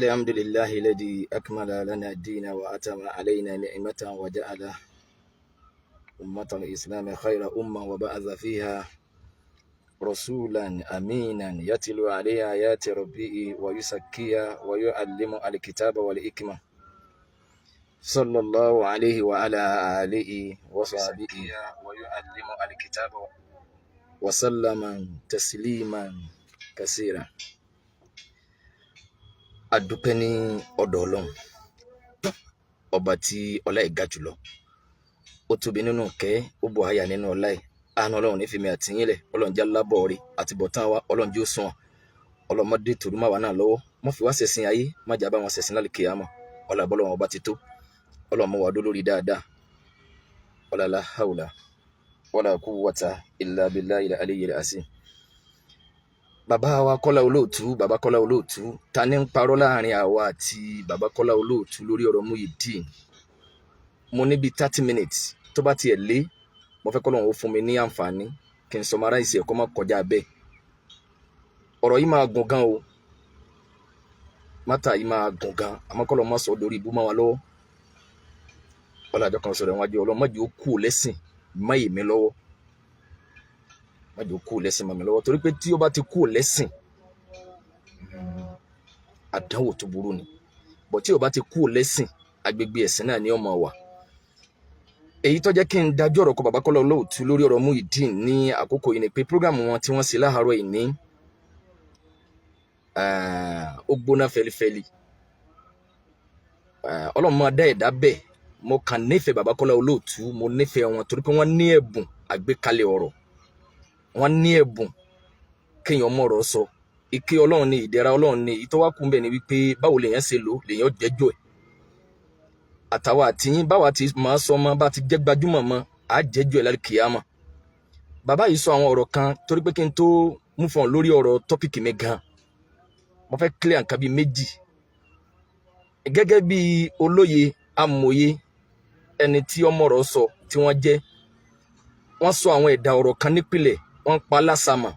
الحمد لله الذي أكمل لنا الدين وأتم علينا نعمته وجعل أمة الإسلام خير أمة وبعث فيها رسولا أمينا يتلو عليها آيات ربه ويزكيها ويعلم الكتاب والحكمة صلى الله عليه وعلى آله وصحبه ويعلم الكتاب وسلم تسليما كثيرا. Adúpẹ́ ní ọ̀dọ̀ Ọlọ́run ọba tí ọlá ẹ̀ ga jùlọ, ó tóbi nínú ìkẹ́, ó bò háyà nínú ọlá ẹ̀. Àánú Ọlọ́run ní fèmí àti yín lẹ̀, Ọlọ́run jẹ́ lábọ̀ rí àti bọ̀tán wa, Ọlọ́run jẹ́ ó sùn wọn, ọlọ́mọdé tòrú má wà náà lọ́wọ́, mọ́ fi wá ṣẹ̀sìn ayé, má jà bá wọn ṣẹ̀sìn lálẹ́ kíyámà, ọlá bọ́lọ́run ọba ti tó, Ọlọ́run mọ́ wà dó lórí dáadáa, ọlá la hawla wala quwwata illa billahi al-aliyyil azim. Bàbá wa Kọ́lá Olóòtú, bàbá Kọ́lá Olóòtú, ta ní ń parọ́ láàrin àwa àti bàbá Kọ́lá Olóòtú lórí ọ̀rọ̀ Muyideen? Mo ní bí 30 minutes tó bá tiẹ̀ lé, mo fẹ́ k'Ọlọ́run ó fún mi ní àǹfààní kí n summarize ẹ̀ kó má kọjá bẹ́ẹ̀. Ọ̀rọ̀ yìí máa gùn gan o, mátà yìí máa gùn gan, àmọ́ k'Ọlọ́run má sọ lórí ibú máa wa lọ́wọ́. Ọlọ́jọ́ kan sọ̀rọ̀ wọn ajé Ọlọ́run má jẹ́ ó kú lẹ́sìn má yè mí lọ́wọ́, má jẹ́ ó kú lẹ́sìn má mi lọ́wọ́, torí pé tí ó bá ti kú lẹ́sìn àdánwò tó burú ni, bọ̀ tí ó bá ti kú lẹ́sìn agbègbè ẹ̀sìn náà ni ó máa wà. Èyí tó jẹ́ kí n dájú ọ̀rọ̀ kọ bàbá Kọ́lá Olóòtú lórí ọ̀rọ̀ Muyideen ní àkókò yìí ni pé prógrámù wọn tí wọ́n ṣe láàárọ̀ yìí ní ó gbóná fẹlifẹli. Ọlọ́run máa dá ẹ̀dá bẹ́ẹ̀, mo kàn nífẹ̀ẹ́ bàbá Kọ́lá Olóòtú, mo nífẹ̀ẹ́ wọn torí pé wọ́n ní ẹ̀bùn àgbékalẹ̀ ọ̀rọ̀, wọ́n ní ẹ̀bùn kéèyàn mọ̀rọ̀ sọ. Ìkẹ́ Ọlọ́run ni, ìdẹ̀ra Ọlọ́run ni, ìtọ́wákùn bẹ́ẹ̀ ni wípé báwo lèèyàn ṣe lò lèèyàn jẹ́jọ́ ẹ̀. Àtàwọn àtìyín báwa ti máa sọ mọ́, bá ti jẹ́ gbajúmọ̀ mọ́, á jẹ́jọ́ ẹ̀ lálẹ́ kíyámà. Bàbá yìí sọ àwọn ọ̀rọ̀ kan torí pé kí n tó mú fún ọ lórí ọ̀rọ̀ tọ́pìkì mi gan, mo fẹ́ clear nǹkan bíi méjì. Gẹ́gẹ́ bí olóye amòye ẹni tí ọmọọ̀rọ̀ sọ tí wọ́n jẹ́, wọ́n sọ àwọn ẹ̀dà ọ̀rọ̀ kan nípìnlẹ̀, wọ́n pa lásàmà,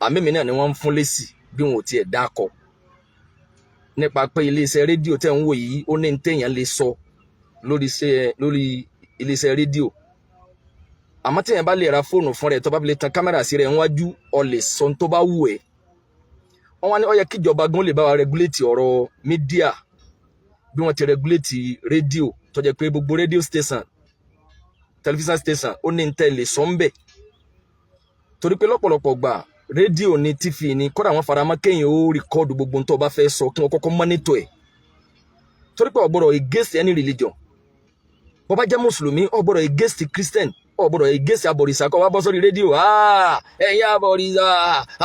àmì mi náà ni wọ́n ń fún lésì bí wọn ò tiẹ̀ dákọ̀ nípa pé iléeṣẹ́ rédíò tẹ́ ń wò yìí ó ní téèyàn lè sọ lórí iléeṣẹ́ rédíò, àmọ́ téèyàn bá lè ra fóònù fún rẹ̀ tó bá fi lè tan kámẹ́rà sí rẹ̀ níwájú, ó lè sọ tó bá wù ẹ́. Wọ́n wá ní ó yẹ kíjọba gan lè bá wa regulate ọ̀rọ̀ mídíà bí wọ́n ti regulate rédíò, tó jẹ́ pé gbogbo rédíò station, tẹlifíṣàn station ó ní tẹ́ lè sọ ń bẹ̀, torí pé lọ́pọ̀lọpọ̀ gbà rédíò ni tífì ni kódà wọn faramọ́ kéèyàn ó rìkọ́ọ̀dù gbogbo ohun tó bá fẹ́ sọ kí wọ́n kọ́kọ́ mọ́nítọ̀ ẹ̀, torí pé ó gbọ́dọ̀ against any religion. Bó bá jẹ́ mùsùlùmí ó gbọ́dọ̀ against Christian, ó gbọ́dọ̀ against abọ̀rìṣà kó wá bọ́ sórí rédíò, ẹ̀yin abọ̀rìṣà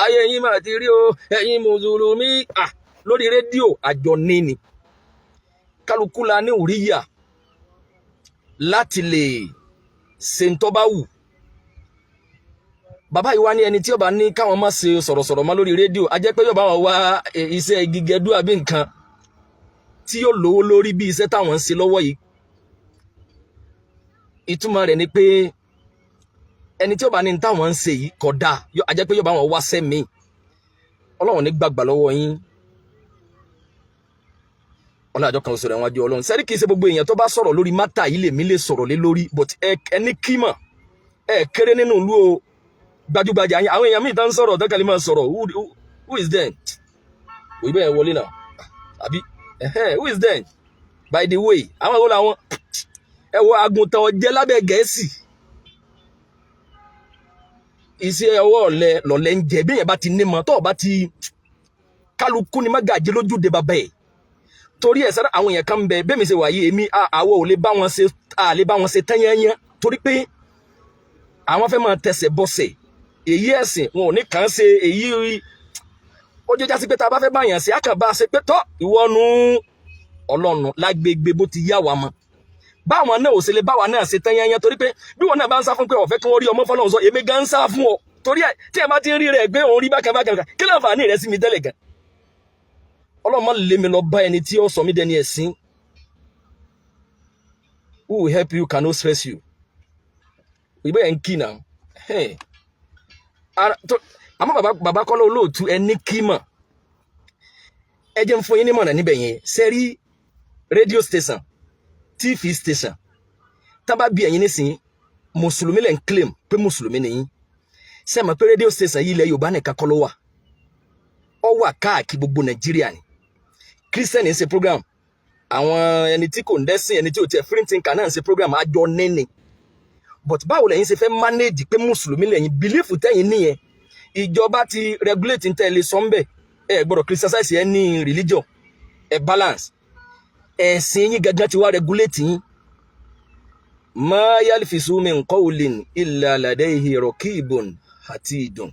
ayé yín mà ti rí o, ẹ̀yin mùsùlùmí. Lórí rédíò àjọ ní kálukú la ní òríyà láti lè ṣe ń tó bá wù. Bàbá yìí wá ní ẹni tí ó bá ní káwọn má ṣe sọ̀rọ̀sọ̀rọ̀ má lórí rédíò, a jẹ́ pé yóò bá wọn wá iṣẹ́ igi gẹdú àbí nǹkan tí yóò lówó lórí bí iṣẹ́ táwọn ń ṣe lọ́wọ́ yìí. Ìtumọ̀ rẹ̀ ni pé ẹni tí ó bá ní táwọn ń ṣe yìí kódà, a jẹ́ pé yóò bá wọn wá sẹ́mi. Ọlọ́run ní gbàgbà lọ́wọ́ yín, ọlọ́jọ́ kan sọ̀rọ̀ ẹ̀wọ̀n ajé Ọlọ́run. Sẹ́rí kìí ṣe gbogbo èèyàn tó bá sọ̀rọ̀ lórí mátà yìí lèmi lè sọ̀rọ̀ lé lórí, but ẹni kímọ̀ kéré nínú ìlú o, gbajúgbajà àwọn èèyàn míì tán sọ̀rọ̀ tọ́kàlì máa sọ̀rọ̀, who is then? Òyìnbó yẹn wọlé náà àbí who is then? By the way, àwọn àwọn làwọn ẹwọ àgùntàn ọ̀jẹ́ lábẹ́ Gẹ̀ẹ́sì, iṣẹ́ ọwọ́ ọ̀lẹ lọ̀lẹ́ ń jẹ bí èèyàn bá ti ní mọ́, tó o bá ti kálukú ni má gàjẹ́ lójúde bàbá ẹ̀. Torí ẹ̀ sára àwọn èèyàn kan ń bẹ bẹ́ẹ̀ mi ṣe wà yìí, èmi àwọ̀ ò lè bá wọn ṣe tẹ́yẹ́yẹ́ torí pé àwọn fẹ́ máa tẹsẹ̀ bọ́sẹ̀ èyí ẹ̀sìn wọn ò ní kàn ṣe èyí ó jẹ́ jásí pé tá a bá fẹ́ bá yàn ṣe á kàn bá a ṣe pé tọ́ ìwọ́nu Ọlọ́run lágbègbè bó ti yá wa mọ́. Báwọn náà ò ṣe lè báwa náà ṣe tẹ́yẹ́yẹ́ torí pé bí wọn náà bá ń sá fún pé ọ̀fẹ́ kí wọ́n rí ọmọ fọlọ́run sọ, èmi gan ń sá fún ọ torí ẹ̀ tí ẹ bá ti ń rí rẹ̀ pé òun rí bákan kí láǹfààní rẹ̀ sí mi tẹ́lẹ̀ gan. Ọlọ́run má lé mi lọ bá ẹni tí ó sọ mí dẹni ẹ̀sìn. Who will help you cannot stress you. Ìbẹ́ ẹ̀ ń kí náà. Àmọ́ bàbá Kọ́lá Olóòtú ẹni kímọ̀ ẹ jẹ́ n fún yín ní mọ̀ràn níbẹ̀ yẹn sẹ́rí radio station TV station tá bá bí ẹ̀yin nísìnyí mùsùlùmí lẹ́ ń claim pé mùsùlùmí nìyí ṣé mọ̀ pé radio station yìí ilẹ̀ Yorùbá nìkan kọ́ ló wà ó wà káàkiri gbogbo Nàìjíríà ni Christian ń ṣe program àwọn ẹni tí kò ń dẹ́sìn ẹni tí ò tiẹ̀ free thinker náà ń ṣe program àjọ nẹ́ni but báwo lẹ́yìn ṣe fẹ́ manage pé mùsùlùmí lẹ́yìn belief tẹ́yìn nìyẹn ìjọba ti regulate ntẹ́lẹ̀ sọ́ńbẹ̀ ẹ gbọ́dọ̀ criticize ẹ ní religion ẹ balance ẹ̀sìn yín gangan ti wá regulate yín ma yalfisu min qawlin illa ladayhi raqibun atidun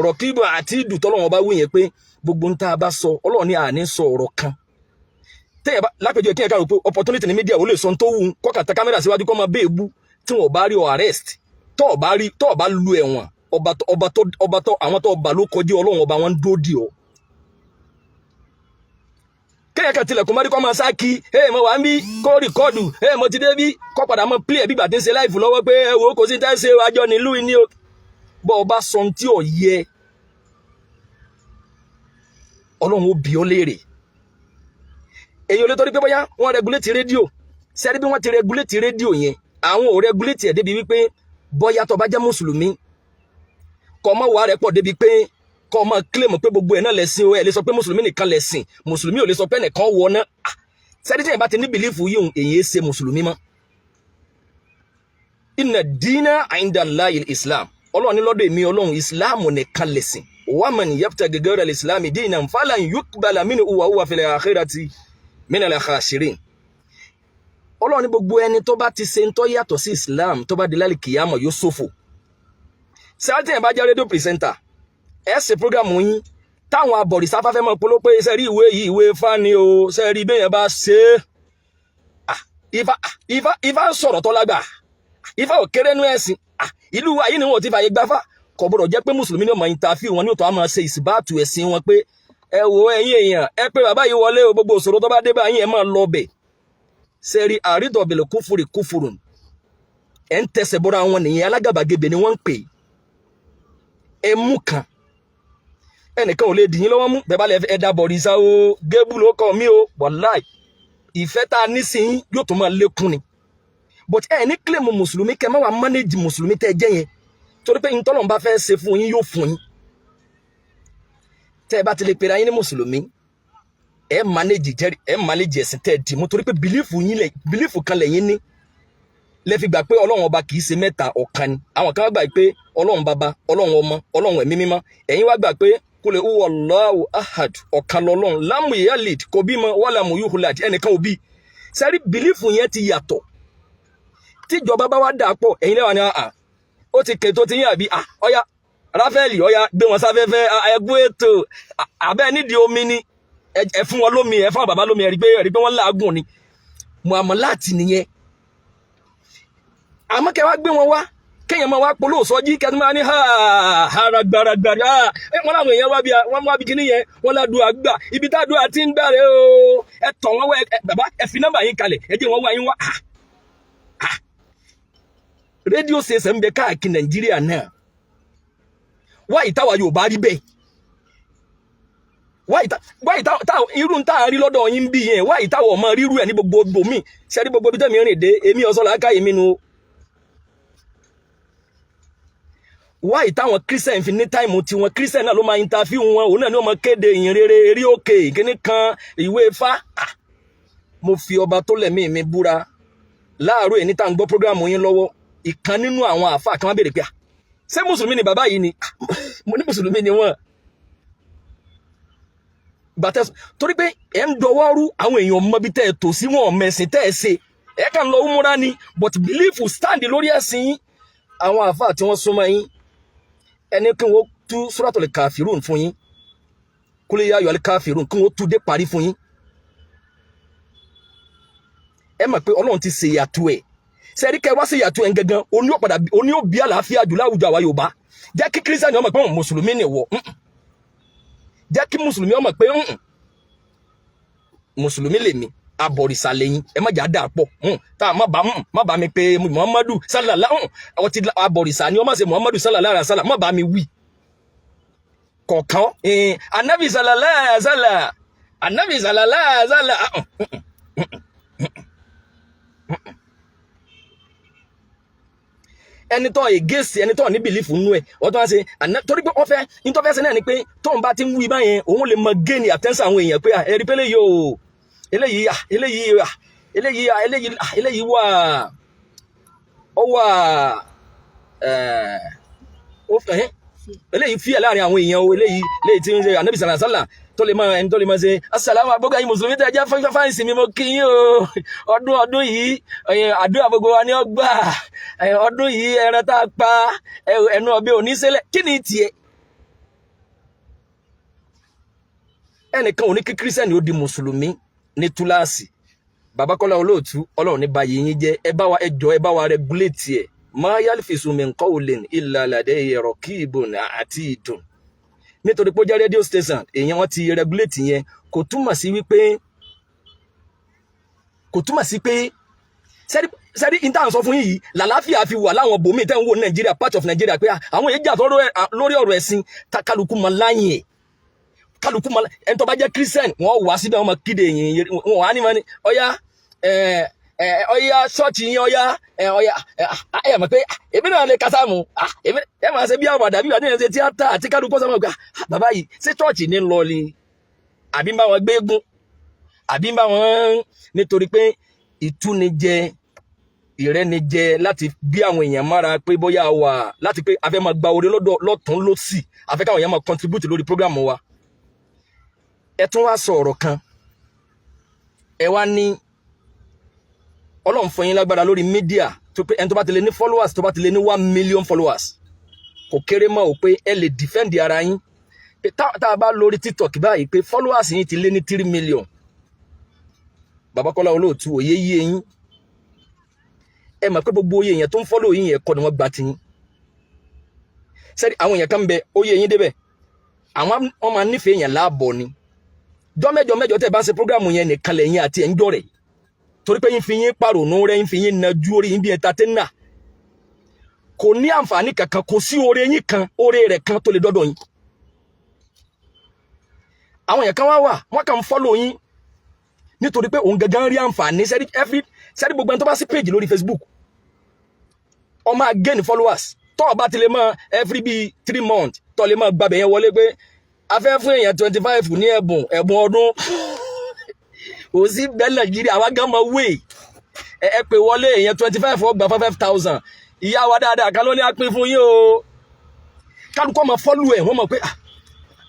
raqibun atidun tọ́lọ́wọ́n bá wí yẹn pé gbogbo ń tá a bá sọ Ọlọ́run ní àní sọ ọ̀rọ̀ kan tẹ́yẹ̀ bá lápẹjọ kí ẹ ká rò pé opportunity ní media ò lè sọ tó wù kọ́kà tẹ kámẹ́rà síwájú kọ́ máa bẹ́ẹ̀ bú tí wọ́n bá rí ọ arrest tọ́ ọ bá lu ẹ̀wọ̀n ọba tó àwọn tó ọba ló kọjú Ọlọ́run ọba wọn dúró dì ọ́ kẹ́yẹ̀ kan tilẹ̀kùn mọ́rí kọ́ máa sáàkì mo wà ń bí kó rìkọ́ọ̀dù mo ti dé bí kọ́ padà mọ́ play ẹ̀ bí gbà tí ń ṣe láìfù lọ́wọ́ pé wo kò sí tẹ́ ṣe àjọ nílùú ní o bọ́ ọba sọ tí ò yẹ Ọlọ́run ó bi ọ́ léèrè èyí ò lè torí pé bóyá wọ́n regulate rédíò sẹ́rí bí wọ́n ti regulate rédíò yẹn àwọn ò regulate ẹ̀ débi wípé bóyá tó bá jẹ́ mùsùlùmí kọ́ mọ́ wà rẹ̀ pọ̀ débi pé kọ́ mọ́ claim pé gbogbo ẹ̀ náà lẹ́sìn o ẹ̀ lè sọ pé mùsùlùmí nìkan lẹ́sìn mùsùlùmí ò lè sọ pé ẹnìkan wọ náà sẹ́rí tí yẹn bá ti ní bìlífù yìí èyí ṣe mùsùlùmí mọ́ inna dina inda Allahi islam Ọlọ́run ní lọ́dọ̀ èmi Ọlọ́run islam nìkan lẹ́sìn wa man yabtaghi ghayra al-islami dinan falan yuqbala minhu wa huwa fil akhirati minal khasirin Ọlọ́run ní gbogbo ẹni tó bá ti ṣe ń tọ́ yàtọ̀ sí Islam tó bá di lálẹ́ kìyàmọ̀ yóò ṣòfò sáàtì ẹ̀ bá jẹ́ rédíò pìrìsẹ́ńtà ẹ̀ ṣe prógrámù yín táwọn abọ̀rìṣà fẹ́ mọ̀ polówó ṣe rí ìwé yìí ìwé fani o ṣe rí bẹ́ẹ̀ yẹn bá ṣe ifá ń sọ̀rọ̀ tó lágbà ifá ò kéré nú ẹ̀sìn ìlú wa yìí ni wọn ò ti fàyè gbáfà kò gbọdọ̀ jẹ́ pé mùsùlùmí ni ọmọ ìntàfíù wọn ní òtò àmọ́ ṣe ìsìbáàtù ẹ̀sìn wọn pé ẹ wo ẹ̀yin èèyàn ẹ pé bàbá yìí wọlé o gbogbo òṣòro tó bá dé bá yín ẹ máa lọ bẹ̀ sẹ́rí àrídọ̀bẹ̀lẹ̀ kúfùrùn ẹ̀ ń tẹsẹ̀ bọ́ra wọn nìyẹn alágàbàgebè ni wọ́n ń pè é mú kan ẹnìkan ò lè dìyín lọ́wọ́ mú bẹ́ẹ̀ bá lẹ ẹ̀dá bọ̀rìṣà o gébù ló kọ́ mí o wàláì ìfẹ́ tá a ní sí yín yóò tó máa lékún ni but ẹ ní kílèmù mùsùlùmí kẹ má wàá mánéjì mùsùlùmí tẹ́ ẹ jẹ́ yẹn torí pé ìtọ́lọ́run bá fẹ́ ṣe fún yín yóò fún yín tẹ́ ẹ bá ti lè pera yín ní mùsùlùmí ẹ mánéjì ẹ̀sìn tẹ́ ẹ dì mú torí pé bìlífù kan lẹ́yìn ní lẹ́ fi gbà pé Ọlọ́run ọba kì í ṣe mẹ́ta ọ̀kan ni àwọn kan wá gbà pé Ọlọ́run baba Ọlọ́run ọmọ Ọlọ́run ẹ̀mí mímọ́ ẹ̀yin wá gbà pé kúlẹ̀ huwallahu ahad ọ̀kan lọ́lọ́run lámù yalid kò bímọ wàlámù yuhlad ẹnìkan ò bí sẹ́rí bìlífù yẹn ti yàtọ̀ tíjọba bá wá dà pọ̀ ẹ̀yin lẹ́wà ni ó ti kètò ti yín àbí ọ̀ya ráfẹ́lì ọ̀ya gbé wọn sáfẹ́fẹ́ ẹgbẹ́ ètò abẹ́ nídìí omi ni ẹ fún wọn lómi ẹ fún àwọn bàbá lómi ẹ rí pé wọ́n láàgùn ni muamaláàtì nìyẹn àmọ́ kẹ́ wá gbé wọn wá kéèyàn máa wá polówó sọ́jí kẹ́tù máa ní haragbaragbara wọ́n láwọn èèyàn wọ́n wá bí kíní yẹn wọ́n ládùú àgbà ibi tá àdúrà ti ń gbà rẹ o ẹ tọ̀ wọ́n wá bàbá ẹ fi nọ́mbà yín kalẹ̀ ẹ jẹ́ wọ́n wá yín wá rédíò ṣẹṣẹ ń bẹ káàkiri Nàìjíríà náà wá ìtawà Yorùbá rí bẹ́ẹ̀ wá ìta irú ń tà rí lọ́dọ̀ yín bí yẹn wá ìtawà ọmọ ríru ẹ̀ ní gbogbo mi ṣe rí gbogbo ibi tẹ́mi rìn dé èmi ọ̀sán làákà yìí mi nu wá ìtàwọn Christian fi ní táìmù tiwọn Christian náà ló máa interview wọn òun náà ni wọ́n máa kéde ìyìn rere eré òkè kíní kan ìwé Ifá mo fi ọba tó lẹ̀mí mi búra láàárọ̀ ẹni tá à ń gbọ́ program yín lọ́wọ́ ìkan nínú àwọn àfáà kan wá béèrè pé ṣé mùsùlùmí ni bàbá yìí ni mo ní mùsùlùmí ni wọ́n bàtẹ́ torí pé ẹ̀ ń dọwọ́rú àwọn èèyàn mọ́bí tẹ́ ẹ tò sí wọn mẹ̀sìn tẹ́ ẹ ṣe ẹ̀ kàn lọ múra ni but belief stand lórí ẹ̀sìn yín àwọn àfáà tí wọ́n súnmọ́ yín ẹni kí wọ́n tú suratul kafirun fún yín kul ya ayyuhal kafirun kí wọ́n tú dé parí fún yín ẹ mọ̀ pé Ọlọ́run ti ṣe ìyàtọ̀ ẹ̀ sẹ́rí kẹ́ wá sí ìyàtọ̀ ẹ̀ gangan oní òbí àlàáfíà jù láwùjọ àwa Yorùbá jẹ́ kí kírísítẹ́nì ọmọ pé wọn mùsùlùmí ni wọ̀ jẹ́ kí mùsùlùmí ọmọ pé mùsùlùmí lèmi abọ̀rìṣà lẹ́yìn ẹ má jà dà pọ̀ tá a má bá mi pé Muhammadu sallallahu àwọn ti abọ̀rìṣà ni wọ́n má ṣe Muhammadu sallallahu alaihi wasallam má bá mi wí kọ̀ọ̀kan anabi sallallahu alaihi wasallam anabi sallallahu alaihi wasallam ẹni tó against ẹni tó ní belief nínú ẹ ọtún wá ṣe torí pé ọfẹ nítorí fẹsẹ náà ni pé tóun bá ti ń wí báyẹn òun lè mọ gain attention àwọn èèyàn pé ẹrí pé eléyìí wà ó wà eléyìí fíyà láàrin àwọn èèyàn o eléyìí tí ń ṣe anabi sallallahu alaihi wasallam tó lè máa ẹni tó lè máa ṣe asàlámù àgbógbó ayé mùsùlùmí tẹ́ jẹ́ fáìsì mi mo kí yín o ọdún yìí àdúrà gbogbo wa ní ọgbà ọdún yìí ẹran tá a pa ẹnu ọbẹ̀ oníṣẹ́lẹ̀ kí ni tiẹ̀ ẹnìkan ò ní kí kírísítẹ́nì ó di mùsùlùmí ní túláàsì bàbá Kọ́lá Olóòtú ọlọ́run ní báyìí yín jẹ́ ẹ bá wa regulate ẹ̀ ma yalfisu min qawlin illa ladayhi raqibun atidun nítorí pé ó jẹ́ radio station èèyàn wọn ti regulate yẹn kò túmọ̀ sí pé sẹ́rí intan sọ fún yìí làlàáfíà fi wà láwọn bòmí tẹ́ ń wo Nàìjíríà part of Nàìjíríà pé àwọn èèyàn jà lórí ọ̀rọ̀ ẹ̀sìn kálukú mọ láyìn ẹ̀ kálukú mọ ẹni tó bá jẹ́ Christian wọ́n wá síbẹ̀ wọ́n mọ kéde yìnyín wọ́n wá ní mọ́ ní ọya ṣọ́ọ̀ṣì yín ọya ẹ mọ̀ pé èmi náà lè kásámù ẹ máa ṣe bí àwọn àdàbí wà ní ẹ̀ṣẹ̀ tíátà àti kálukú sọ́mọ́ gbà bàbá yìí ṣé ṣọ́ọ̀ṣì ní lọ ni àbí bá wọn gbégún àbí bá wọn nítorí pé ìtúnijẹ ìrẹ́nijẹ láti bí àwọn èèyàn mára pé bóyá wà láti pé a fẹ́ máa gba oore lọ́tún lọ́sì a fẹ́ káwọn èèyàn máa contribute lórí program wa ẹ tún wá sọ ọ̀rọ̀ kan ẹ wá ní Ọlọ́run fún yín lágbára lórí mídíà tó pé ẹni tó bá ti lè ní followers tó bá ti lè ní 1 million followers kò kéré mọ́ ò pé ẹ lè defend ara yín pé tá a bá lórí TikTok báyìí pé followers yín ti lé ní 3 million bàbá Kọ́lá Olóòtú òye yé yín ẹ mọ̀ pé gbogbo oyè èèyàn tó ń follow yín yẹn kọ́ ni wọ́n gba ti yín sẹ́ni àwọn èèyàn kan bẹ oyè yín débẹ̀ àwọn wọ́n máa nífẹ̀ẹ́ èèyàn láàbọ̀ ni jọ́mẹ́jọ tẹ́ bá ń ṣe program yẹn nìkan lẹ́yìn àti ẹ̀ ń jọ rẹ̀ torí pé yín fi yín pàrònú rẹ̀ yín fi yín najú orí yín bí entertainer kò ní àǹfààní kankan kò sí oore yín kan oore rẹ̀ kan tó lè dọ́dọ̀ yín àwọn èèyàn kan wà wọ́n kàn ń follow yín nítorí pé òun gangan rí àǹfààní sẹ́rí gbogbo ẹni tó bá sí page lórí Facebook ó máa gain followers tó o bá ti lè mọ every bíi 3 months tó lè mọ gbàbẹ̀ yẹn wọlé pé a fẹ́ fún èèyàn 25 ní ẹ̀bùn ọdún ó sì bẹ́ẹ̀ Nàìjíríà àwa gan mọ wé ẹ pè wọlé èèyàn 25 ó gba 5,000 ìyá wa dáadáa kan ló ní a pín fún yín o kálukọ́ máa follow ẹ̀ wọ́n mọ̀ pé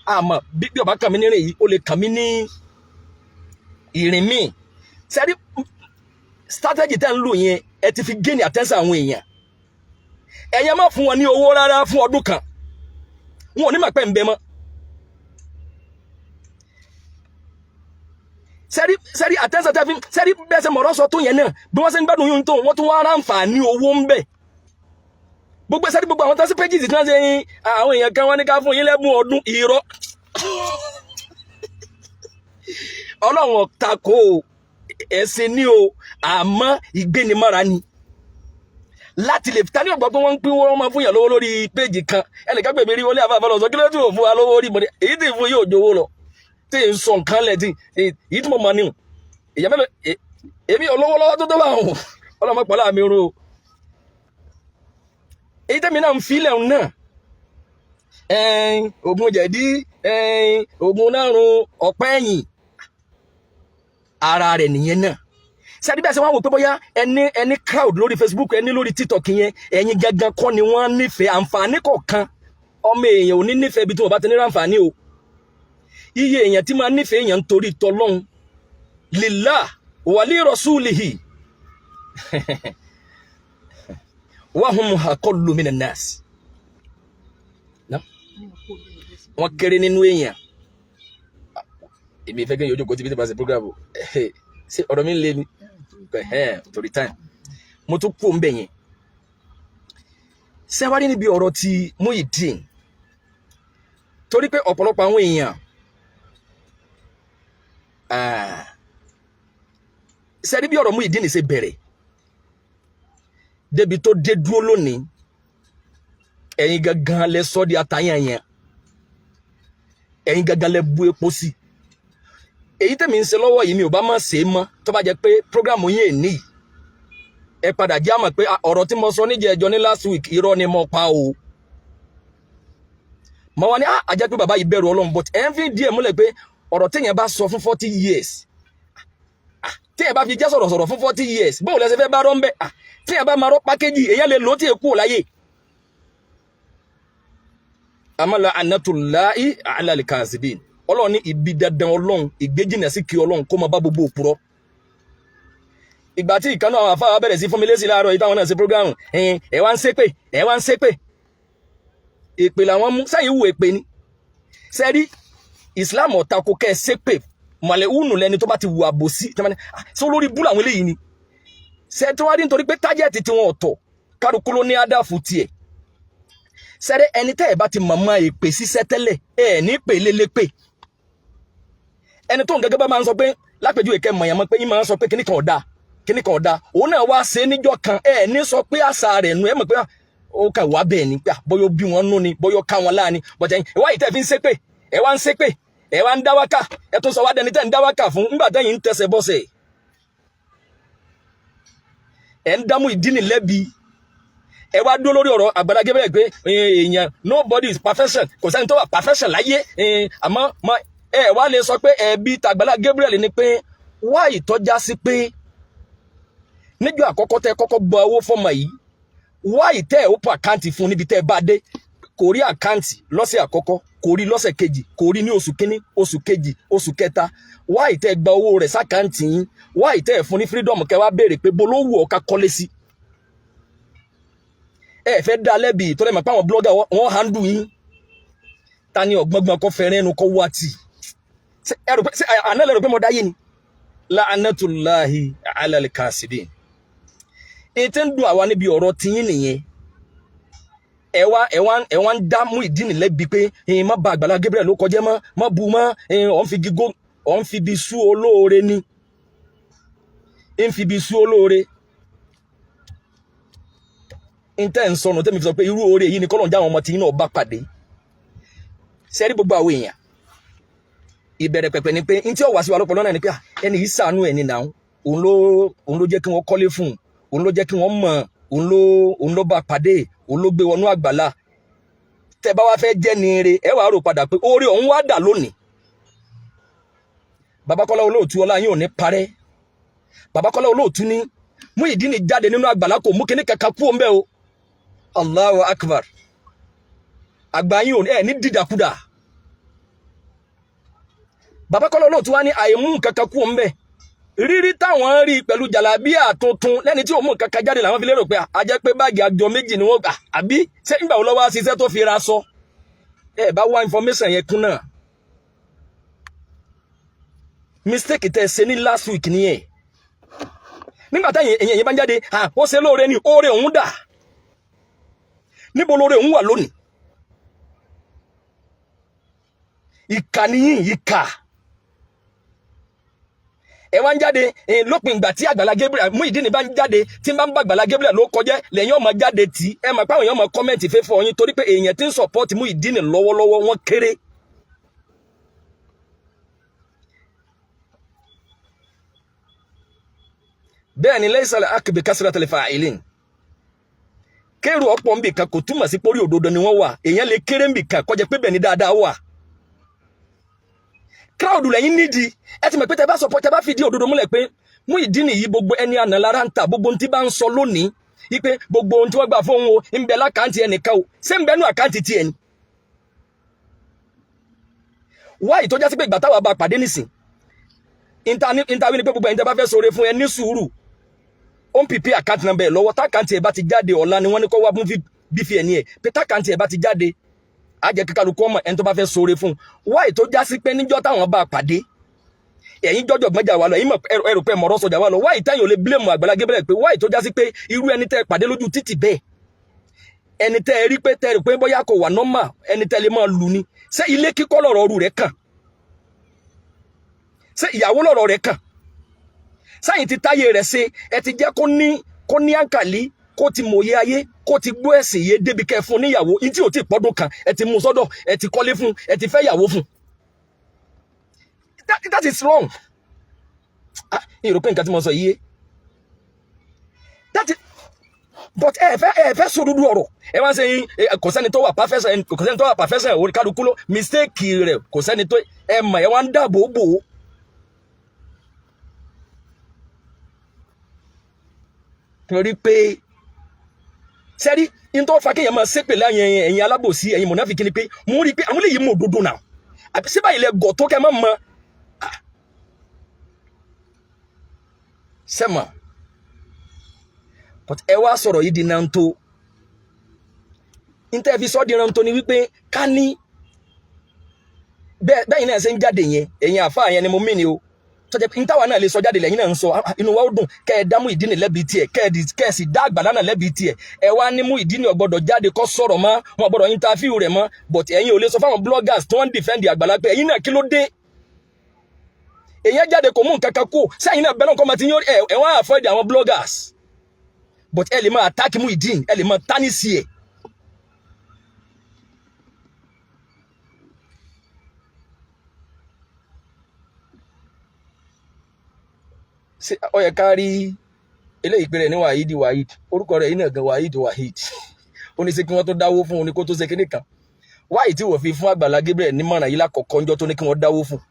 àmọ́ bí ọba kàn mí ní rìn yìí ó lè kàn mí ní ìrìn míì sẹ́rí strategy tẹ́ ń lò yẹn ẹ ti fi gain attention àwọn èèyàn ẹ̀yẹ má fún wọn ní owó rárá fún ọdún kan wọn ò ní mà pẹ́ ń bẹ mọ́ sẹ́rí attention tẹ́ fi sẹ́rí bẹ́ẹ̀ sẹ́ mọ̀rọ́ sọ tó yẹn náà bí wọ́n ṣe ń gbádùn yóò tó wọ́n tún wá ara àǹfààní owó ń bẹ gbogbo sẹ́rí gbogbo àwọn tẹ́sí pages tí wọ́n ṣe àwọn èèyàn kan wọ́n ní ká fún yín lẹ́bùn ọdún irọ́ Ọlọ́run ọ̀tako ẹ̀sìn ní o àmọ́ ìgbénimára ni láti lè tani ọgbà pé wọ́n ń pín wọ́n máa fún yàn lówó lórí péjì kan ẹnìkan gbèmí rí wọlé àbábá lọ sọ kí ló tún fún wa lówó rí mọ́ èyí tí fún yóò jowó lọ tí ń sọ nǹkan lẹ̀ tí èyí tí mo mọ̀ níhùn èyàn mẹ́lẹ̀ èmi olówó lọ́wọ́ tó bá hùn ọlọ́mọ pọ̀lá mi ro èyí tẹ́mi náà ń filẹ̀ náà oògùn jẹ̀dí oògùn nárun ọ̀pẹ́ ẹ̀yìn ara rẹ̀ nìyẹn náà sẹ́ni bẹ́ẹ̀ sẹ́ wọ́n wò pé bóyá ẹni crowd lórí Facebook ẹni lórí TikTok yẹn ẹ̀yin gangan kọ́ ni wọ́n nífẹ̀ẹ́ àǹfààní kọ̀ọ̀kan ọmọ èèyàn ò ní nífẹ̀ẹ́ ibi tí wọ́n bá ti ní àǹfààní o iye èèyàn tí máa nífẹ̀ẹ́ èèyàn nítorí tọlọ́hun lillah wa li rasulihi wa hum aqallu minan nas wọ́n kéré nínú èèyàn èmi fẹ́ gẹ́ yóò jókòó tí bí tí bá ṣe program ṣe ọ̀rọ̀ mi ń lé ní torí time mo tún kú ń bẹ̀ yẹn sẹ́wárí níbi ọ̀rọ̀ ti Muyideen torí pé ọ̀pọ̀lọpọ̀ àwọn èèyàn sẹ́rí bí ọ̀rọ̀ Muyideen ṣe bẹ̀rẹ̀ débi tó dé dúró lónìí ẹ̀yin gangan lẹ sọ di àtàyàn yẹn ẹ̀yin gangan lẹ bu epo sí èyí tẹ̀mí ń ṣe lọ́wọ́ yìí mi ò bá má ṣe é mọ́ tó bá jẹ́ pé program yín è ní ẹ padà jẹ́ àmọ̀ pé ọ̀rọ̀ tí mo sọ níjẹ̀ẹ́jọ́ ní last week irọ́ ni mo pa o mo wá ní àjẹ́ pé bàbá yìí bẹ̀rù Ọlọ́run but ẹ̀ ń fi díẹ̀ múlẹ̀ pé ọ̀rọ̀ téèyàn bá sọ fún 40 years téèyàn bá fi jẹ́ sọ̀rọ̀ fún 40 years bóun lẹ́sẹ̀ fẹ́ bá rọ́ ń bẹ́ téèyàn bá máa rọ́ pákéjì èèyàn lè lò ó tí èkó láyé amala anatulahi alali kaasibin Ọlọ́run ní ibi dandan Ọlọ́run ìgbéjìnà sí kí Ọlọ́run kó máa bá gbogbo òpùrọ́ ìgbà tí ìkànnì àwọn afáwà bẹ̀rẹ̀ sí fún mi lésì láàárọ̀ yìí táwọn náà ṣe prógrámù ẹ wá ń ṣépè èpè làwọn mú sẹ́yìn wù èpè ni sẹ́rí Islam ọ̀tako kẹ́ ẹ ṣépè mọ̀lẹ́ ùnù lẹ́ni tó bá ti wù àbòsí sọ lórí bú làwọn eléyìí ni sẹ́ẹ̀ tí wọ́n á dín nítorí pé tájẹ́ẹ̀tì tí wọ́n ọ̀tọ̀ kálukú ló ní ádáfù tiẹ̀ sẹ́rẹ́ ẹni tẹ́ ẹ̀ bá ti mọ̀mọ́ èpè síṣẹ́ tẹ́lẹ̀ ẹ̀ ní pè lélépè ẹni tó ń gẹ́gẹ́ bá máa ń sọ pé lápèjú ìkẹ́ mọ̀yàn mọ́ pé yín máa ń sọ pé kíní kan ọ̀dà òun náà wá ṣe níjọ́ kan ẹ̀ ní sọ pé àṣà rẹ̀ nu ẹ̀ mọ̀ pé ó kà wá bẹ́ẹ̀ ni pé bóyá bí wọ́n nú ni bóyá ká wọn láàánú bọ̀tẹ́ ìwá yìí tẹ́ fi ń ṣépè ẹ̀ wá ń ṣépè ẹ̀ wá ń dá wákà ẹ̀ tún sọ wá dẹni tẹ́ ń dá wákà fún ńgbà tẹ́yìn ń tẹsẹ̀ bọ́sẹ̀ ẹ̀ ń dámú ìdí nìlẹ́bi ẹ wá dúró lórí ọ̀rọ̀ Agbala Gabriel pé èèyàn nobody is perfection kò sẹ́ni tó wà perfection láyé àmọ́ ẹ wá lè sọ pé ẹ̀bi t'Agbala Gabriel ni pé wá ìtọ́já sí pé níjọ́ àkọ́kọ́ tẹ́ kọ́kọ́ gba owó fọ́mọ yìí wá ìtẹ́ ẹ̀ ó pọ̀ àkáǹtì fún níbi tẹ́ ẹ bá dé kò rí àkáǹtì lọ́sẹ̀ àkọ́kọ́ kò rí lọ́sẹ̀ kejì kò rí ní oṣù kínní oṣù kejì oṣù kẹta wá ìtẹ́ gba owó rẹ̀ sákáǹtì yín wá ìtẹ́ ẹ̀ fún ní freedom kẹ́ wá béèrè pé bó ló wù ọ́ ká kọ́lé sí ẹ fẹ́ dá lẹ́bi ìtọ́lẹ̀ mọ̀ pé àwọn blogger wọ́n handle yín ta ni ọ̀gbọ́ngbọ́n kọ́ fẹ́rẹ́ ẹnu kọ́ wá tì àná lẹ́rù pé mo dáyé ni la'anatullahi ala al-kasibin ètò ń dùn àwa níbi ọ̀rọ̀ tiyín nìyẹn ẹ wá ń dá Muyideen lẹ́bi pé má ba Agbala Gabriel ló kọjá mọ́ má bu mọ́ ọ̀n fi bi sú olóore ni ń fi bi sú olóore intẹ́ ń sọnù tẹ́mi fi sọ pé irú oore yìí ni kọ́lọ̀ ń já àwọn ọmọ tí yín náà bá pàdé sẹ́rí gbogbo àwọn èèyàn ìbẹ̀rẹ̀ pẹ̀pẹ̀ ni pé n tí ó wá sí wa lọ́pọ̀lọ́ náà ni pé ẹni yìí ṣàánú ẹni náà òun ló jẹ́ kí wọ́n kọ́lé fún òun ló jẹ́ kí wọ́n mọ̀ òun ló bá pàdé òun ló gbé wọnú àgbàlá tẹ́ bá wá fẹ́ jẹ́ ni ire ẹ wàá rò padà pé oore òun wá dà lónìí Baba Kọ́lá Olóòtú ọlá yín ò ní parẹ́ Baba Kọ́lá Olóòtú ní Muyideen jáde nínú àgbàlá kò mú kíní kankan kú òǹbẹ́ o Allahu Akbar àgbáyín ò ní dídàkudà Baba Kọ́lá Olóòtú wá ní àìmú kankan kú òǹbẹ́ rírí táwọn rí pẹ̀lú jàlábíà tuntun lẹ́ni tí ò mú kankan jáde làwọn fi lérò pé a jẹ́ pé báàgì àjọ méjì ni wọ́n gbà àbí ṣé ìgbà wo lọ́wọ́ ṣiṣẹ́ tó fi ra sọ ẹ bá wá information yẹn kún náà mistake tẹ́ ṣe ní last week nìyẹn nígbà táyìn èyàn yẹn bá ń jáde ó ṣe lóore ní oore òun dà níbo lóore òun wà lónìí ìkà níyìn ìkà ẹ wá ń jáde lópin ìgbà tí Agbala Gabriel Muyideen bá ń jáde tí bá ń bá Agbala Gabriel ló kọjá lẹ́yìn ọmọ jáde tí ẹ mọ̀ pé àwọn èèyàn mọ̀ kọ́mẹ̀ntì fẹ́ fọ yín torí pé èèyàn tí ń support Muyideen lọ́wọ́lọ́wọ́ wọn kéré bẹ́ẹ̀ ni laysa al-akbi kasratul fa'ilin kéèrò ọ̀pọ̀ ń bì kan kò túmọ̀ sí pórí òdodo ni wọ́n wà èèyàn lè kéré ń bì kan kọjá pé bẹ́ẹ̀ ni dáadáa wà crowd lẹ́yìn nídìí ẹ ti mọ̀ pé tẹ bá support tẹ bá fìdí òdodo múlẹ̀ pé Muyideen yìí gbogbo ẹni àná lára ń ta gbogbo ohun tí bá ń sọ lónìí wípé gbogbo ohun tí wọ́n gbà fóun o ń bẹ lákàntì ẹnìkan o ṣé ń bẹnu àkáǹtì tiẹ̀ ni wáyé tó já sí pé ìgbà táwa bá pàdé nísìn ìntàwí ni pé gbogbo ẹni tẹ bá fẹ́ sọ̀rọ̀ fún ẹ ní sùúrù ó ń pìpì àkáǹtì nọ́mbà ẹ̀ lọ́wọ́ tákàǹtì ẹ̀ bá ti jáde ọ̀la ni wọ́n ní kọ́ wá fún BVN ẹ̀ pé tákàǹtì ẹ̀ bá ti jáde á jẹ́ kíkálukú ọmọ ẹni tó bá fẹ́ sọ̀rọ̀ fún wáyé tó já sí pé níjọ́ táwọn bá pàdé ẹ̀yin jọ́jọ́ gbọ́njà wà lọ ẹ̀yin ẹrù pé mọ̀rọ̀ sọjà wà lọ wáyé táyìn ò lè blame Agbala Gabriel pé wáyé tó já sí pé irú ẹni tẹ́ pàdé lójú títì bẹ́ẹ̀ ẹni tẹ́ rí pé tẹ́ rí pé bóyá kò wà normal ẹni tẹ́ lè máa lù ní ṣé ilé kíkọ́ lọ̀rọ̀ ọrù rẹ̀ kàn ṣé ìyàwó lọ̀rọ̀ rẹ̀ kàn sáyìn ti táyé rẹ̀ ṣe ẹ ti jẹ́ kó ní àǹkàlí kó ti mòye ayé kó ti gbọ́ ẹ̀sìn yé débi kẹ́ fún níyàwó ní tí ò tí pọ́dún kan ẹ ti mú sọ́dọ̀ ẹ ti kọ́lé fún ẹ ti fẹ́ yàwó fún that is wrong. European nǹkan tí mo sọ yìí that is but ẹ fẹ́ sọ dúdú ọ̀rọ̀ ẹ wá sẹ́yìn kò sẹ́ni tó wà perfection orí kálukú ló mistake rẹ̀ kò sẹ́ni tó ẹ mọ̀ ẹ wá ń dáàbò bò ó. torí pé sẹ́rí in tó fa kéèyàn máa ṣépè láyẹn ẹ̀yin alábòsí ẹ̀yin mọ̀náfíkí ni pé mo rí i pé àwọn lè yí mọ̀ òdodo náà àbí síbà ilẹ̀ gọ̀ tó kẹ́ máa mọ sẹ́mà but ẹ wá sọ̀rọ̀ yìí di nanto níta fi sọ́ di nanto ni wípé ká ní bẹ́ẹ̀ náà ṣe ń jáde yẹn ẹ̀yin àfáà yẹn ni mo mí ni o tọ́jà níta wà náà lè sọ jáde lẹ́yìn náà ń sọ inú wa ó dùn kẹ́ ẹ dá Muyideen lẹ́bi tiẹ̀ kẹ́ ẹ sì dá Àgbàlá náà lẹ́bi tiẹ̀ ẹ wá ní Muyideen ò gbọ́dọ̀ jáde kó sọ̀rọ̀ mọ́ wọn ò gbọ́dọ̀ interview rẹ̀ mọ́ but ẹ̀yin ò lè sọ fáwọn bloggers tí wọ́n ń defend Àgbàlá pé ẹ̀yin náà kí ló dé èyàn jáde kò mú nǹkan kan kú sẹ́yìn náà bẹ́ẹ̀ náà kọ́ máa ti yín ẹ wọ́n á avoid àwọn bloggers but ẹ lè máa attack Muyideen ẹ lè máa tání sí ẹ̀. ṣé ó yẹ ká rí eléyìí pé rẹ̀ ní Waheed orúkọ rẹ̀ yìí náà gan Waheed ó ní ṣe kí wọ́n tó dáwó fún un ní kó tó ṣe kíní kan wáyé tí wọ́n fi fún Àgbàlá Gabriel nímọ̀ràn yìí lákọ̀ọ́kọ́ ńjọ́ tó ní kí wọ́n dáwó fún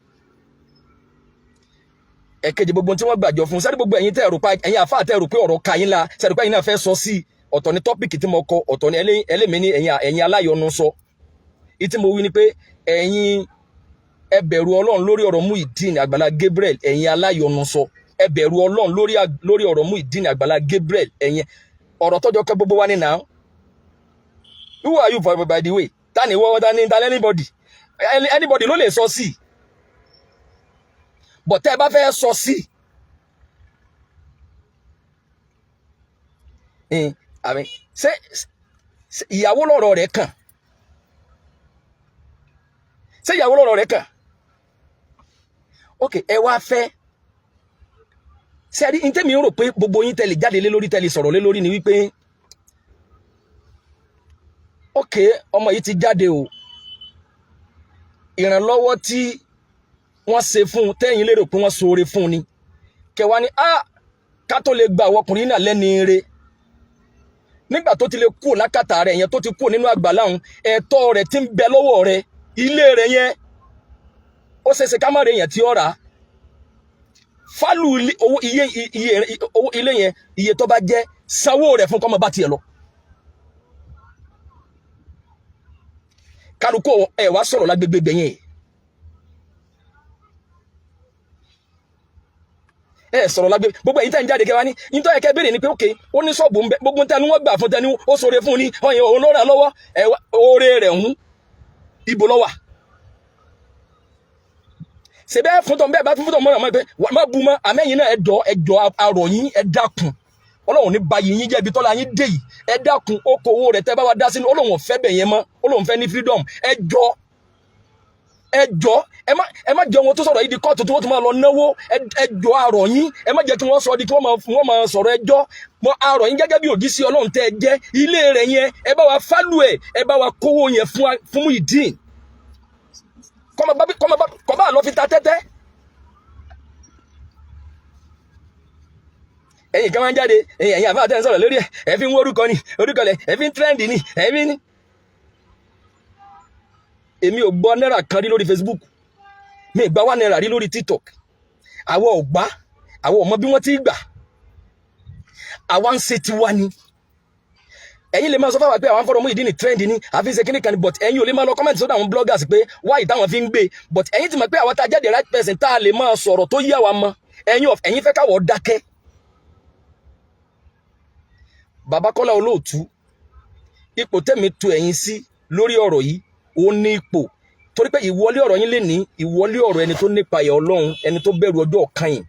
ẹ̀kejì gbogbo tí wọ́n gbàjọ fún sẹ́ni gbogbo ẹ̀yin tẹ́ ẹ̀rù pa ẹ̀yin àfáà tẹ́ ẹ̀rù pé ọ̀rọ̀ ka yín la sẹ́ni pé ẹ̀yin náà fẹ́ sọ sí ọ̀tọ̀ ní tọ́pìkì tí mo kọ ọ̀tọ̀ ní ẹlẹ́mìí ní ẹ̀yin aláyọnu sọ ìtí mo wí ni pé ẹ̀yin ẹ bẹ̀rù Ọlọ́run lórí ọ̀rọ̀ Muyideen Àgbàlá Gabriel ẹ̀yin aláyọnu sọ ẹ bẹ̀rù Ọlọ́run lórí ọ̀rọ̀ Muyideen Àgbàlá Gabriel ẹ̀yin ọ̀rọ̀ tọ́jọ́ kẹ́ gbogbo wa ní now who are you by the way tani wọ́n tani anybody ló lè sọ sí but tẹ́ ẹ bá fẹ́ sọ sí ṣé ìyàwó lọ́rọ̀ rẹ̀ kàn ṣé ìyàwó lọ́rọ̀ rẹ̀ kàn ok ẹ wá fẹ́ sẹ́rí ní tẹ́mi rò pé gbogbo yín tẹ́lẹ̀ jáde lé lórí tẹ́lẹ̀ sọ̀rọ̀ lé lórí ni wípé ok ọmọ yìí ti jáde o ìrànlọ́wọ́ tí wọ́n ṣe fún un tẹ́yìn lérò pé wọ́n ṣoore fún un ni kẹwàá ni ká tó lè gba àwọn ọkùnrin náà lẹ́ni ire nígbà tó ti lè kú lákàtà rẹ̀ yẹn tó ti kú nínú Àgbàlá òun ẹ̀tọ́ rẹ̀ ti ń bẹ lọ́wọ́ rẹ̀ ilé rẹ̀ yẹn ó ṣeéṣe ká má rè yẹn tí ó rà á fálù owó ilé yẹn iye tó bá jẹ́ sanwó rẹ̀ fún kọ́mọ bá tiẹ̀ lọ. kálukú ẹ̀ wá sọ̀rọ̀ lágbègbè yẹn sọ̀rọ̀ lágbègbè gbogbo ẹ̀yin tẹ́ ń jáde kẹwàá ní nítorí ẹ̀kẹ́ béèrè ni pé ókè ó ní ṣọ́ọ̀bù ń bẹ gbogbo tẹnu wọ́n gbà fún tẹnu ó ṣoore fún ní ọyìn òun ló rà lọ́wọ́ oore rẹ̀ ń ibo lọ́wà ṣe bẹ́ẹ̀ fún tọ́ bẹ́ẹ̀ bá fún tọ́ mọ́ra mọ́ pé má bu mọ́ àmẹ́yìn náà ẹ̀jọ̀ arọ̀ yín ẹ dákun Ọlọ́run ní bayì yín jẹ́bi tọ́lá yín dé yìí ẹ dákun okòwò rẹ̀ tẹ́ bá wa dá sínú Ọlọ́run ò fẹ́ bẹ̀ yẹn mọ́ Ọlọ́run fẹ́ ní freedom ẹjọ́ ẹ má jẹ́ wọn tó sọ̀rọ̀ yìí di kóòtù tí wọ́n tún máa lọ náwó ẹjọ́ arọ̀ yín ẹ má jẹ́ kí wọ́n sọ di kí wọ́n máa sọ̀rọ̀ ẹjọ́ mọ arọ̀ yín gẹ́gẹ́ bí òjíṣẹ́ Ọlọ́run tẹ́ ẹ jẹ́ ilé rẹ̀ yẹn ẹ bá wa fálù ẹ bá wa kówó yẹn fún Muyideen kọ́ bá lọ fi ta tẹ́tẹ́ ẹ̀yin kan máa ń jáde ẹ̀yin àfáà tẹ́ ń sọ̀rọ̀ lórí ẹ̀ fi ń wó orúkọ rẹ̀ ẹ̀ fi ń trend ni ẹ̀ fi ń èmi ò gbọ́ náírà kan rí lórí Facebook mi ì gbà wá náírà rí lórí TikTok àwọn ò gbà àwọn ò mọ bí wọ́n ti gbà àwa ń ṣe tiwa ni ẹ̀yin lè máa sọ fáwọn pé àwọn fọ́rọ̀ Muyideen trend ni àfi ṣe kíní kan ni but ẹ̀yin ò lè máa lọ comment sọ́dọ̀ àwọn bloggers pé why táwọn fi ń gbé but ẹ̀yin ti mọ̀ pé àwọn tá a jáde right person tá a lè máa sọ̀rọ̀ tó yé àwa mọ́ ẹ̀yin fẹ́ káwọ́ dákẹ́. Bàbá Kọ́lá Olóòtú ipò tẹ́mi tu ẹ̀yin sí lórí ọ̀rọ̀ yìí ó ní ipò torí pé ìwọlé ọ̀rọ̀ yín lè ní ìwọlé ọ̀rọ̀ ẹni tó nípa ìyà Ọlọ́run ẹni tó bẹ̀rù ọjọ́ ọ̀kan yìí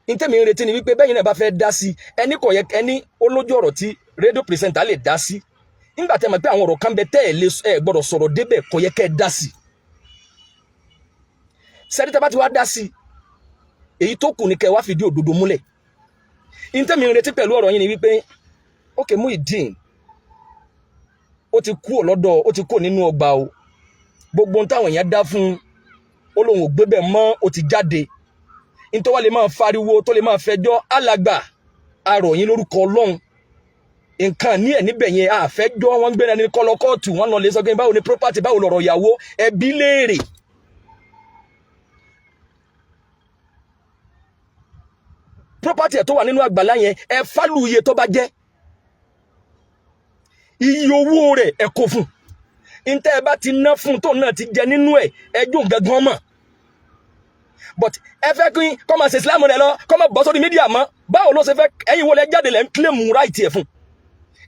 ní tẹ́mi ń retí ni wípé bẹ́yìn náà bá fẹ́ dá sí ẹni kò yẹ ẹni olójú ọ̀rọ̀ tí rédíò pírẹsẹ̀ntà lè dá sí nígbà tẹ́ mọ̀ pé àwọn ọ̀rọ̀ kan bẹ tẹ́ ẹ gbọ́dọ̀ sọ̀rọ̀ débẹ̀ kò yẹ kẹ́ ẹ dá sí sẹ́ni tẹ́ bá ti wá dá sí èyí tó kù ní kẹ́ ẹ wá fìdí òdodo múlẹ̀ ní tẹ́mi ń retí pẹ̀lú ọ̀rọ̀ yín ni wípé ókè Muyideen ó ti kú nínú ọgbà o gbogbo ohun táwọn èèyàn dá fún ó lóun ò gbé bẹ́ẹ̀ mọ́ ó ti jáde nítorí wọ́n lè máa fariwo tó lè máa fẹjọ́ alàgbà aròyìn lórúkọ Ọlọ́run nǹkan ní ẹ̀ níbẹ̀ yẹn àfẹ́jọ́ wọn gbéra ní kọ́lọ́kọ́ọ̀tù wọn lọ lè sọ pé báwo ni property báwo lọ̀rọ̀ ìyàwó ẹbí léèrè property ẹ̀ tó wà nínú àgbàlá yẹn ẹ fálù iye tó bá jẹ́ iye owó rẹ̀ ẹ kó fún ntẹ́ ẹ bá ti ná fún tó náà ti jẹ nínú ẹ̀ ẹjọ́ gangan mọ̀ but ẹ fẹ́ kí kọ́ máa ṣe Islam rẹ̀ lọ kọ́ máa bọ́ sórí mídíà mọ́ báwo ló ṣe fẹ́ ẹ̀yin wọlé jáde lẹ́ ń claim right ẹ̀ fún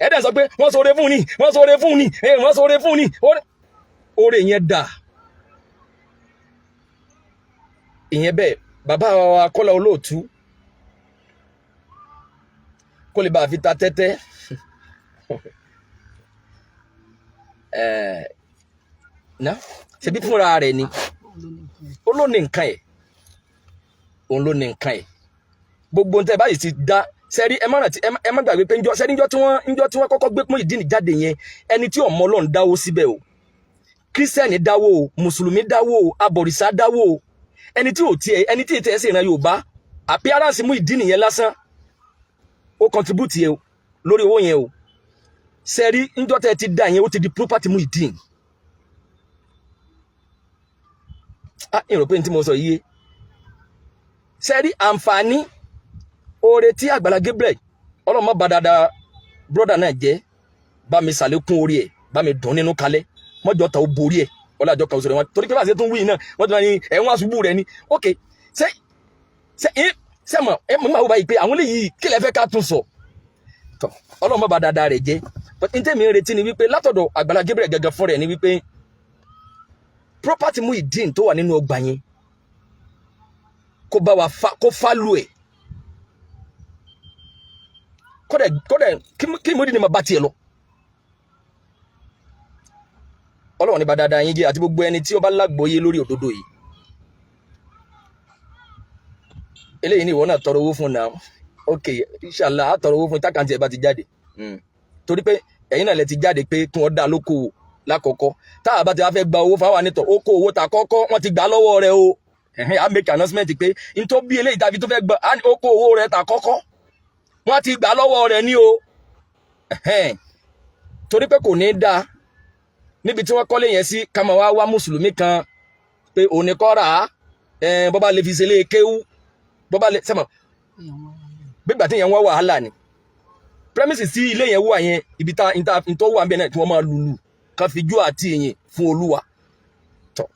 ẹ̀dẹ̀ sọ pé wọ́n sọ̀rọ̀ fún ni wọ́n sọ̀rọ̀ fún ni wọ́n sọ̀rọ̀ fún ni oore yẹn dà ìyẹn bẹ́ẹ̀ bàbá wa Kọ́lá Olóòtú kó lè bá a fi ta tẹ́tẹ́ ná ṣebí fúnra rẹ̀ ni ó ló ní nǹkan ẹ̀ òun ló ní nǹkan ẹ̀ gbogbo ntẹ báyìí ti dá sẹ́rí ẹ má gbàgbé pé sẹ́rí njọ́ tí wọ́n kọ́kọ́ gbé Muyideen jáde yẹn ẹni tí ọmọ Ọlọ́run dáwó síbẹ̀ o kírísítẹ́nì dáwó o mùsùlùmí dáwó o abọ̀rìṣà dáwó o ẹni tí ì sì ran Yorùbá appearance Muyideen yẹn lásán ó contribute yẹn o lórí owó yẹn o sẹ́rí njọ́ tẹ́ ti dá yẹn ó ti di property Muyideen ìrò pé ní tí mo sọ yìí sẹ́rí àǹfààní oore tí Àgbàlá Gabriel Ọlọ́run má bà dáadáa brọ́dà náà jẹ́ bá mi ṣàlékún orí ẹ̀ bá mi dùn nínú kalẹ̀ mọ́jọ́ ta ó borí ẹ̀ ọlájọ́ kan òṣèré wọn torí pé bá ṣe tún wí náà wọ́n ti máa ní ẹ̀wọ̀n àṣubú rẹ̀ ni ok ṣe mọ̀ ẹ mọ̀ nígbà wo báyìí pé àwọn eléyìí kí lẹ fẹ́ ká tún sọ tọ́ Ọlọ́run má bà dáadáa rẹ̀ jẹ́ but ní tèmi ń retí ni wípé látọ̀dọ̀ Àgbàlá Gabriel gẹ́gẹ́ fún rẹ̀ ni wípé property Muyideen tó wà nínú ọgbà yẹn kó bá wa kó fálù ẹ̀ kódẹ̀ kí Muyideen máa bá tiẹ̀ lọ Ọlọ́run ní bá dáadáa yín jẹ́ àti gbogbo ẹni tí ó bá lágbóyé lórí òdodo yìí eléyìí ni ìwọ náà tọrọ owó fún náà ok inshallah á tọrọ owó fún tákàntì ẹ̀ bá ti jáde torí pé ẹ̀yin náà lẹ ti jáde pé kí wọ́n dá lókòwò lákọ̀ọ́kọ́ tá a bá ti wá fẹ́ gba owó fáwọn ànítọ̀ ó kó owó ta kọ́kọ́ wọ́n ti gbà lọ́wọ́ rẹ̀ o I make announcement pé n tó bí eléyìí tàbí tó fẹ́ gbà ó kó owó rẹ̀ ta kọ́kọ́ wọ́n ti gbà lọ́wọ́ rẹ̀ ní o torí pé kò ní dáa níbi tí wọ́n kọ́lé yẹn sí ká máa wá mùsùlùmí kan pé òní kọ́ rà á bọ́bá lè fi ṣe lé kéwú bọ́bá lè sẹ́mọ̀ gbígbà tí yẹn wọ́n wàhálà ni premises tí ilé yẹn wà yẹn ibi tá n tó wà ń bẹ náà tí wọ́n máa lùlù kan fi jó àti ìyìn fún Olúwa tọ́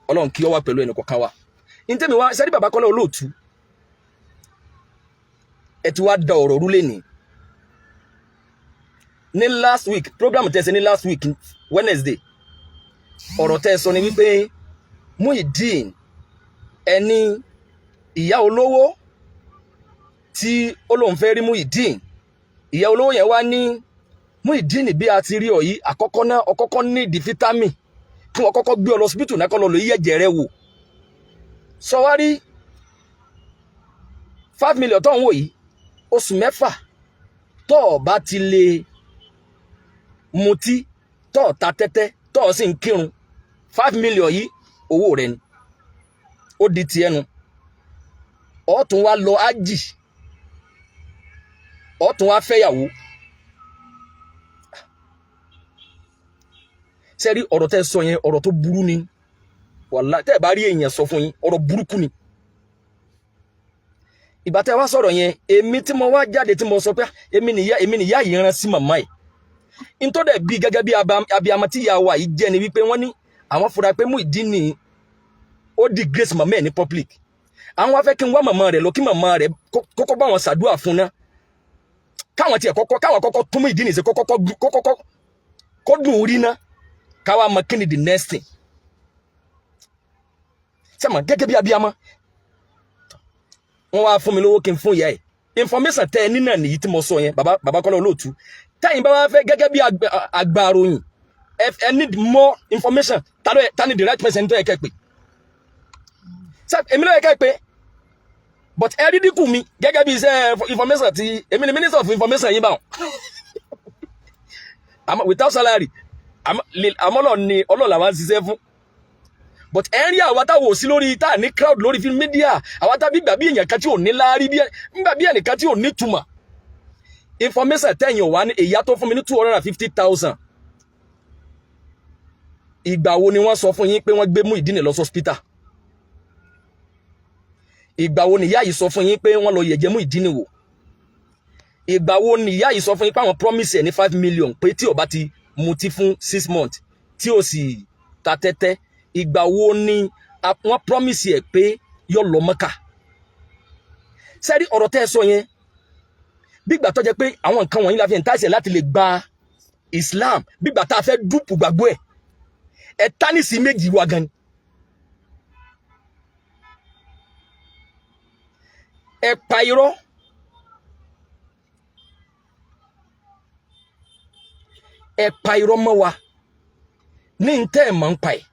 Ọlọ́run kí ó wà pẹ̀lú ẹnì kọ̀ọ̀kan wa ní tẹ́mi wá sẹ́rí bàbá Kọ́lá Olóòtú ẹ ti wá da ọ̀rọ̀ rúlé ní last week program tẹ́ ṣe ní last week Wednesday ọ̀rọ̀ tẹ́ sọ ni wípé Muyideen ẹni ìyá olówó tí ó lóun fẹ́ rí Muyideen ìyá olówó yẹn wá ní Muyideen bí a ti rí ọ yìí àkọ́kọ́ náà ọkọ́kọ́ ní di vitamin kí wọ́n kọ́kọ́ gbé ọ lọ hospital náà kọ́ lọ lò yí ẹ̀jẹ̀ rẹ wò sọ wá rí 5 million tó ń wò yìí oṣù mẹ́fà tó o bá ti lè mutí tó o ta tẹ́tẹ́ tó o sì ń kírun 5 million yìí owó rẹ ni ó di tiẹ̀ nu ó tún wá lọ ájì ó tún wá fẹ́yàwó sẹ́rí ọ̀rọ̀ tẹ́ sọ yẹn ọ̀rọ̀ tó burú ni wàláhì tẹ́ bá rí èèyàn sọ fún yín ọ̀rọ̀ burúkú ni ìgbà tẹ́ wá sọ̀rọ̀ yẹn èmi tí mo wá jáde tí mo sọ pé èmi nìyá yìí rán sí màmá ẹ̀ nítorí dẹ̀ bí gẹ́gẹ́ bí abiyamọ tí ìyá wa yìí jẹ́ ni wípé wọ́n ní àwọn fura pé Muyideen ni ó di grace màmá ẹ̀ ní public àwọn wá fẹ́ kí n wá màmá rẹ̀ lọ kí màmá rẹ̀ kọ́kọ́ bá wọn ṣàdúrà fún ná káwọn kọ́kọ́ tún Muyideen ṣe kó dùn rí ná káwa mọ kí ni the next thing sẹ́mọ̀ gẹ́gẹ́ bí abiyamọ wọ́n wá fún mi lówó kí n fún ìyá ẹ̀ information tẹ́ ẹ nínà nìyí tí mo sọ yẹn bàbá Kọ́lá Olóòtú tẹ́yìn bá wá fẹ́ gẹ́gẹ́ bí agbáròyìn ẹ need more information ta ni the right person tó yẹ kẹ́ pé èmi ló yẹ kẹ́ pé but ẹ rí dínkù mi gẹ́gẹ́ bí iṣẹ́ information ti èmi ni minister of information yín báwọn without salary àmọ́ Ọlọ́run ni Ọlọ́run làwọn ṣiṣẹ́ fún but ẹ rí àwa tá wò sí lórí tá ní crowd lórí film media àwa tá bí gbàbí èèyàn kan tí ò ní láárí bí gbàbí ẹnìkan tí ò ní túmọ̀ information tẹ̀yìn wá ní èyí tó fún mi ní 250,000 ìgbà wo ni wọ́n sọ fún yín pé wọ́n gbé Muyideen lọ hospital ìgbà wo ni ìyá yìí sọ fún yín pé wọ́n lọ yẹ̀jẹ̀ Muyideen wò ìgbà wo ni ìyá yìí sọ fún yín pé àwọn promise ẹ̀ ní 5 million pé tí ó bá ti mutí fún 6 months tí ó sì ta tẹ́tẹ́ ìgbà wo ni wọ́n promise ẹ̀ pé yóò lọ Mẹ́kà sẹ́rí ọ̀rọ̀ tẹ́ ẹ sọ yẹn bí ìgbà tó jẹ́ pé àwọn nǹkan wọ̀nyí la fi ń tàṣẹ láti lè gba Islam bí ìgbà tá a fẹ́ dúpù gbàgbọ́ ẹ̀ tánìsì méjì wa gan ẹ pa irọ́ mọ́ wa ní ntẹ́ ẹ̀ máa ń pa ẹ̀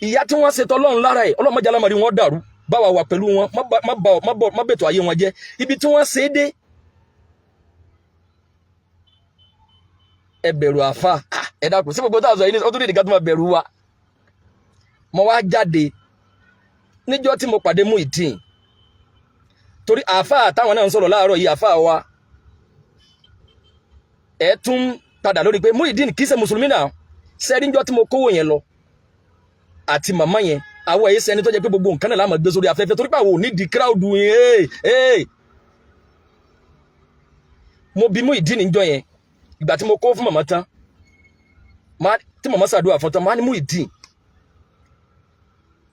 ìyá tí wọ́n ṣètò ọlọ́run lára ẹ̀ ọlọ́mọdé alámọ̀rí wọn dàrú báwa wà pẹ̀lú wọn má bẹ̀tọ̀ ayé wọn jẹ́ ibi tí wọ́n ṣe é dé ẹ bẹ̀rù àfa ẹ dákun sí gbogbo tá a sọ yìí ní ọdún nìkan tó máa bẹ̀rù wa mo wá jáde níjọ́ tí mo pàdé Muyideen torí àfa táwọn náà ń sọ̀rọ̀ láàárọ̀ yìí àfa wa ẹ tún padà lórí pé Muyideen kìí ṣe mùsùlùmí náà sẹ́rí níjọ́ tí mo kówó yẹn lọ àti màmá yẹn àwọn èyí sẹ́ni tó jẹ́ pé gbogbo nǹkan náà láàmú gbé sórí afẹ́fẹ́ torí pé àwọn ò ní di crowd yẹn mo bí Muyideen níjọ́ yẹn ìgbà tí mo kó fún màmá tán tí màmá ṣàdúrà fún tán máa ní Muyideen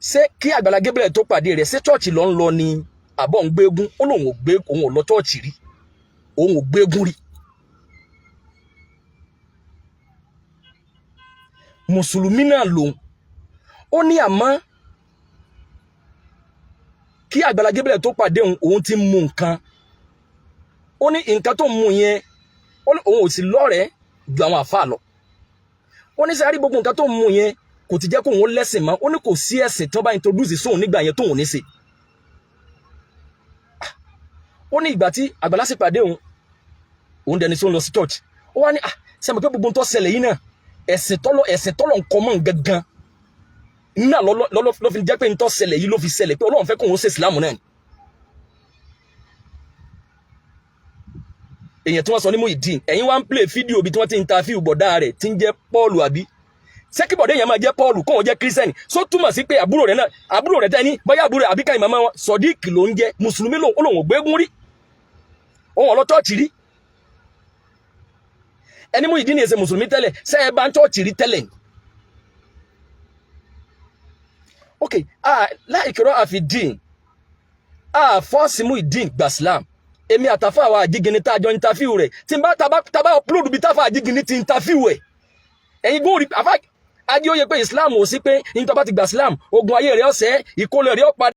ṣé kí Àgbàlá Gabriel tó pàdé rẹ̀ ṣé chọ́ọ̀chì ló ń lọ ni àbọ̀ ń gbégún ó lóun ò lọ chọ́ọ̀chì rí òun ò gbégún rí mùsùlùmí náà lòun ó ní àmọ́ kí Àgbàlá Gabriel tó pàdé òun ti mú nǹkan ó ní nǹkan tó mú yẹn òun ò sì lọ́rẹ̀ẹ́ ju àwọn àfáà lọ ó ní sáré gbogbo nǹkan tó mú yẹn kò ti jẹ́ kó òun lẹ́sìn mọ́ ó ní kò sí ẹ̀sìn tó bá introduce sóun nígbà yẹn tóun ní ṣe ó ní ìgbà tí Àgbàlá sì pàdé òun dẹni tó ń lọ sí church ó wá ní sẹ́mi pé gbogbo tó ṣẹlẹ̀ yìí náà ẹ̀sìn tọ́lọ̀ ń kọ́ mọ́ gangan náà ló fi jẹ́ pé ntọ́ ṣẹlẹ̀ yìí ló fi ṣẹlẹ̀ pé Ọlọ́run fẹ́ kó òun ṣe ìsìlámù náà èèyàn tí wọ́n sọ ní Muyideen ẹ̀yin wá ń play fídíò bí tí wọ́n ti interview bọ̀dá rẹ̀ tí ń jẹ́ Paul àbí ṣé kí bọ̀dá yẹn máa jẹ́ Paul kóun jẹ́ Christian só túmọ̀ sí pé àbúrò rẹ̀ tẹ́ ní bóyá àbúrò rẹ̀ àbí káyìn màmá wọn Sodiq ló ń jẹ́ mùsùlùmí lòun ò gbégún rí òun ọ̀lọ́ chọ́ọ̀chì rí ẹni Muyideen ní ẹsẹ̀ mùsùlùmí tẹ́lẹ̀ ṣé ẹ bá ń chọ́ọ̀chì rí tẹ́lẹ̀ ni ok láìkírọ́ àfidín fọ́ọ̀sì Muyideen gbà Islam èmi àtàfà àwọn àjígini tá a jọ interview rẹ̀ tí n bá tàbá upload bí táfà àjígini ti interview ẹ̀ ẹ̀yin gbóòrì àfà ajé ó yẹ pé Islam ò sí pé ní tó bá ti gbà Islam ogun ayé rẹ̀ ọ̀sẹ̀ ìkólẹ̀ rẹ̀ ọ̀padà.